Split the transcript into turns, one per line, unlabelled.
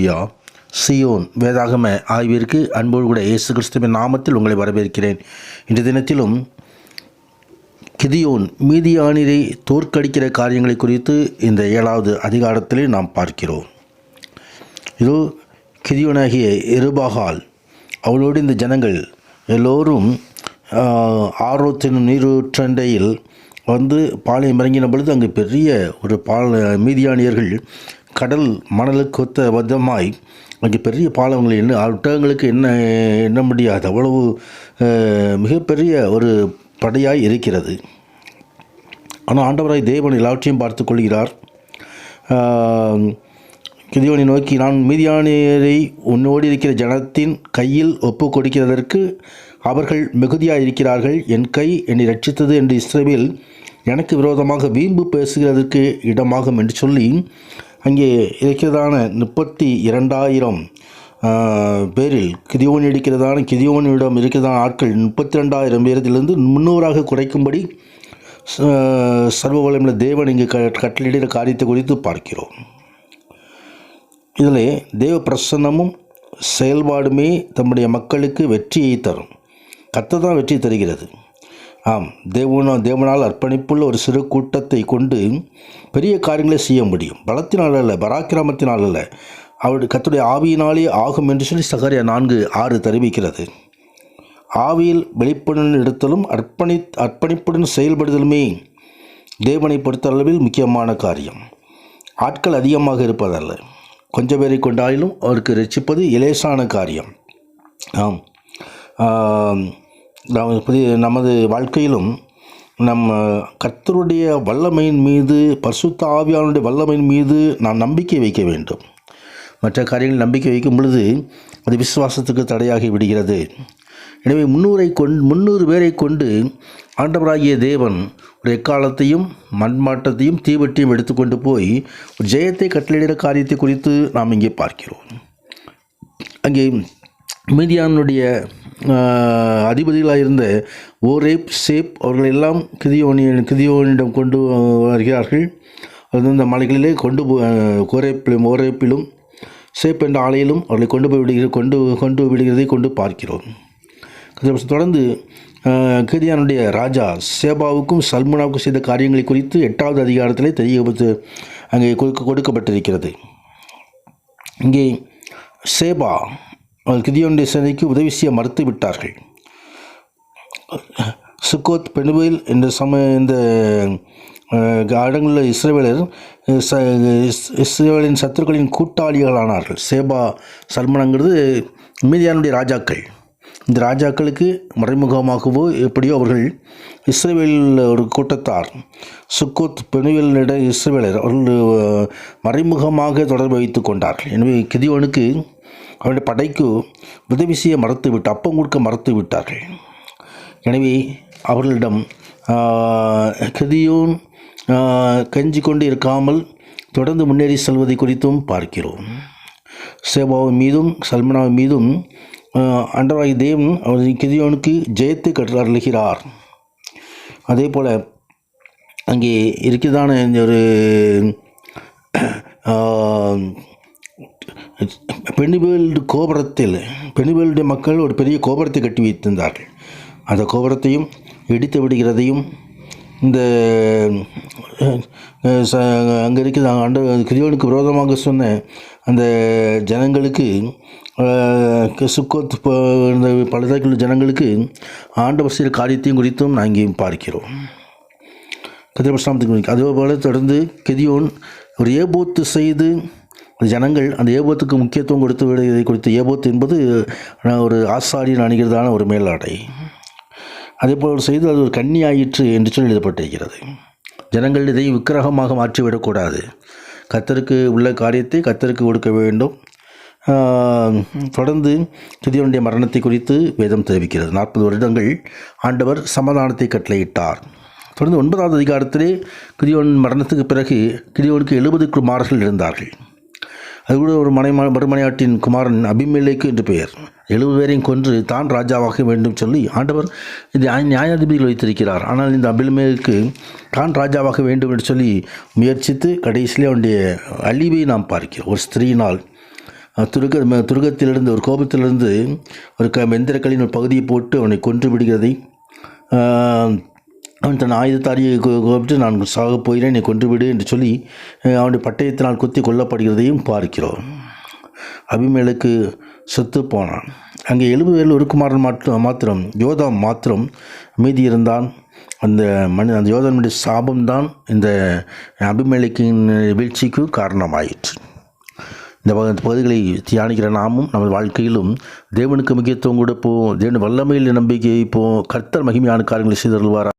அல்லேலூயா. Zion வேதாகம ஆய்விற்கு அன்போடு கூட இயேசு கிறிஸ்துவின் நாமத்தில் உங்களை வரவேற்கிறேன். இன்றைய தினத்திலும் கிதியோன் மீதியானியரை தோற்கடிக்கிற காரியங்களை குறித்து இந்த 7வது அதிகாரத்திலே நாம் பார்க்கிறோம். இதோ கிதியோனாகிய எருபாகால் அவளோடு இந்த ஜனங்கள் எல்லோரும் ஆரோத் என்னும் நீரூற்றண்டையில் வந்து பாளையம் இறங்கின பொழுது அங்கு பெரிய ஒரு மீதியானியர்கள் கடல் மணலுக்கு ஒத்த விதமாய் அங்கே பெரிய பாலங்களை ஒட்டகங்களுக்கு எண்ண முடியாது, அவ்வளவு மிகப்பெரிய ஒரு படையாய் இருக்கிறது. ஆனால் ஆண்டவராய் தேவன் எல்லாவற்றையும் பார்த்து கொள்கிறார். கிதியோனை நோக்கி, நான் மீதியானியரை உன்னோடு இருக்கிற ஜனத்தின் கையில் ஒப்பு கொடுக்கிறதற்கு அவர்கள் மிகுதியாக இருக்கிறார்கள். என் கை என்னை ரட்சித்தது என்று இஸ்ரவேல் எனக்கு விரோதமாக வீம்பு பேசுகிறதற்கு இடமாகும் என்று சொல்லி அங்கே இருக்கிறதான 32,000 பேரில் கிதியோனிடம் இருக்கிறதான ஆட்கள் 32,000 பேரிலிருந்து 300 குறைக்கும்படி சர்வ வல்லமையுள்ள தேவன் இங்கு கட்டளையிடுகிற காரியத்தை குறித்து பார்க்கிறோம். இதில் தேவ பிரசன்னமும் செயல்பாடுமே தம்முடைய மக்களுக்கு வெற்றியை தரும். கர்த்தர் தான் வெற்றி தருகிறது. ஆம், தேவனால் அர்ப்பணிப்புள்ள ஒரு சிறு கூட்டத்தை கொண்டு பெரிய காரியங்களை செய்ய முடியும். பலத்தினால் அல்ல, பராக்கிரமத்தினால் அல்ல, அவருடைய கர்த்தருடைய ஆவியினாலே ஆகும் என்று சொல்லி சகரியா 4:6 தெரிவிக்கிறது. ஆவியில் வெளிப்படுதல் எடுத்தலும் அர்ப்பணிப்புடன் செயல்படுதலுமே தேவனை பொறுத்த அளவில் முக்கியமான காரியம். ஆட்கள் அதிகமாக இருப்பதல்ல, கொஞ்சம் பேரை கொண்டாலும் அவருக்கு ரட்சிப்பது இலேசான காரியம். ஆம், நமது வாழ்க்கையிலும் நம்ம கர்த்தருடைய வல்லமையின் மீது, பரிசுத்த ஆவியானுடைய வல்லமையின் மீது நாம் நம்பிக்கை வைக்க வேண்டும். மற்ற காரியங்கள் நம்பிக்கை வைக்கும் பொழுது அது விசுவாசத்துக்கு தடையாகி விடுகிறது. எனவே 300 பேரை கொண்டு ஆண்டவராகிய தேவன் ஒரு எக்காலத்தையும் மண்மாட்டத்தையும் தீவெட்டியும் எடுத்துக்கொண்டு போய் ஒரு ஜெயத்தை கட்டளையிடுகிற காரியத்தை குறித்து நாம் இங்கே பார்க்கிறோம். அங்கே மீதியானுடைய அதிபதிகளாக இருந்த ஓரேப், சேப் அவர்களெல்லாம் கிதியோனிடம் கொண்டு வருகிறார்கள். அது இந்த மலைகளிலே ஓரேப்பிலும் சேப் என்ற ஆலையிலும் அவர்களை கொண்டு விடுகிறதை கொண்டு பார்க்கிறோம். தொடர்ந்து கிதியோனுடைய ராஜா சேபாவுக்கும் சல்முனாவுக்கும் செய்த காரியங்களை குறித்து 8வது அதிகாரத்திலே அங்கே கொடுக்கப்பட்டிருக்கிறது. இங்கே சேபா கிதியோனுடைய சேனைக்கு உதவி செய்ய மறுத்து விட்டார்கள். சுக்கோத், பெனுவேல் என்ற இந்த இடங்களில் இஸ்ரவேலின் சத்துருக்களின் கூட்டாளிகளானார்கள். சேபா, சல்மனாங்கிறது மீதியானுடைய ராஜாக்கள். இந்த ராஜாக்களுக்கு மறைமுகமாகவோ எப்படியோ அவர்கள் இஸ்ரவேலில் ஒரு கூட்டத்தார், சுக்கோத், பெனுவேலிட இஸ்ரவேலர் அவர்கள் மறைமுகமாக தொடர்பு வைத்து கொண்டார்கள். எனவே கிதியோனுக்கு அவருடைய படைக்கு உதவி செய்ய அப்பம் கொடுக்க மறுத்து விட்டார்கள். எனவே அவர்களிடம் கிதியோன் கெஞ்சி கொண்டு இருக்காமல் தொடர்ந்து முன்னேறி செல்வதை குறித்தும் பார்க்கிறோம். சேபாவின் மீதும் சல்மனாவின் மீதும் ஆண்டவராகிய தேவன் அவர் கிதியோனுக்கு ஜெயத்தை கட்டளையிடுகிறார். அதே போல் அங்கே இருக்கிறதான இந்த ஒரு பெனிபேலுடைய மக்கள் ஒரு பெரிய கோபுரத்தை கட்டி வைத்திருந்தார்கள். அந்த கோபுரத்தையும் இடித்து விடுகிறதையும் இந்த அங்கே இருக்கிற கிதியோனுக்கு விரோதமாக சொன்ன அந்த ஜனங்களுக்கு, சுக்கோத் பலதாக்கியுள்ள ஜனங்களுக்கு ஆண்டவர் செய்த காரியத்தையும் குறித்தும் நான் இங்கேயும் பார்க்கிறோம். அதேபோல் தொடர்ந்து கிதியோன் ஒரு ஏபோத்து செய்து ஜனங்கள் அந்த ஏபோத்துக்கு முக்கியத்துவம் கொடுத்து விடுவதை குறித்து, ஏபோத்து என்பது ஒரு ஆசாரியன் அணிகிறதான ஒரு மேலாடை, அதேபோல் செய்து அது ஒரு கன்னி ஆயிற்று என்று சொல்லி எழுதப்பட்டிருக்கிறது. ஜனங்கள் இதை விக்கிரகமாக மாற்றிவிடக்கூடாது. கர்த்தருக்கு உள்ள காரியத்தை கர்த்தருக்கு கொடுக்க வேண்டும். தொடர்ந்து கிதியோனுடைய மரணத்தை குறித்து வேதம் தெரிவிக்கிறது. 40 வருடங்கள் ஆண்டவர் சமாதானத்தை கட்டளையிட்டார். தொடர்ந்து 9வது அதிகாரத்திலே கிதியோன் மரணத்துக்கு பிறகு கிதியோனுக்கு 70 குமாரர்கள் இருந்தார்கள். அதுகூட ஒரு மறுமனையாட்டின் குமாரன் அபிமெலேக்கு என்று பெயர். 70 பேரையும் கொன்று தான் ராஜாவாக வேண்டும் சொல்லி ஆண்டவர் இது நியாயாதிபதிகள் வைத்திருக்கிறார். ஆனால் இந்த அபிமெலேக்கு தான் ராஜாவாக வேண்டும் என்று சொல்லி முயற்சித்து கடைசியிலே அவனுடைய அழிவை நாம் பார்க்கிறோம். ஒரு ஸ்திரீயினால் துருகத்திலிருந்து ஒரு கோபத்திலிருந்து ஒரு மெந்திரக்கல்லின் ஒரு பகுதியை போட்டு அவனை கொன்று விடுகிறதை, அவன் தன் ஆயுதத்தாரியை கோபிட்டு நான் சாகப் போகிறேன், என்னை கொன்றுவிடு என்று சொல்லி அவனுடைய பட்டயத்தினால் குத்தி கொல்லப்படுகிறதையும் பார்க்கிறோம். அபிமெலேக்கு செத்து போனான். அங்கே 70 பேரில் ஒரு குமாரன் மாத்திரம் யோதாம் மாத்திரம் மீதி இருந்தான். அந்த யோதானுடைய சாபம்தான் இந்த அபிமெலேக்கின் வீழ்ச்சிக்கு காரணமாயிற்று. இந்த பகுதிகளை தியானிக்கிற நாமும் நமது வாழ்க்கையிலும் தேவனுக்கு முக்கியத்துவம் கொடுப்போம், தேவன் வல்லமையில் நம்பிக்கை வைப்போம். கர்த்தர் மகிமையான காரியங்களை செய்தருள்வாரா.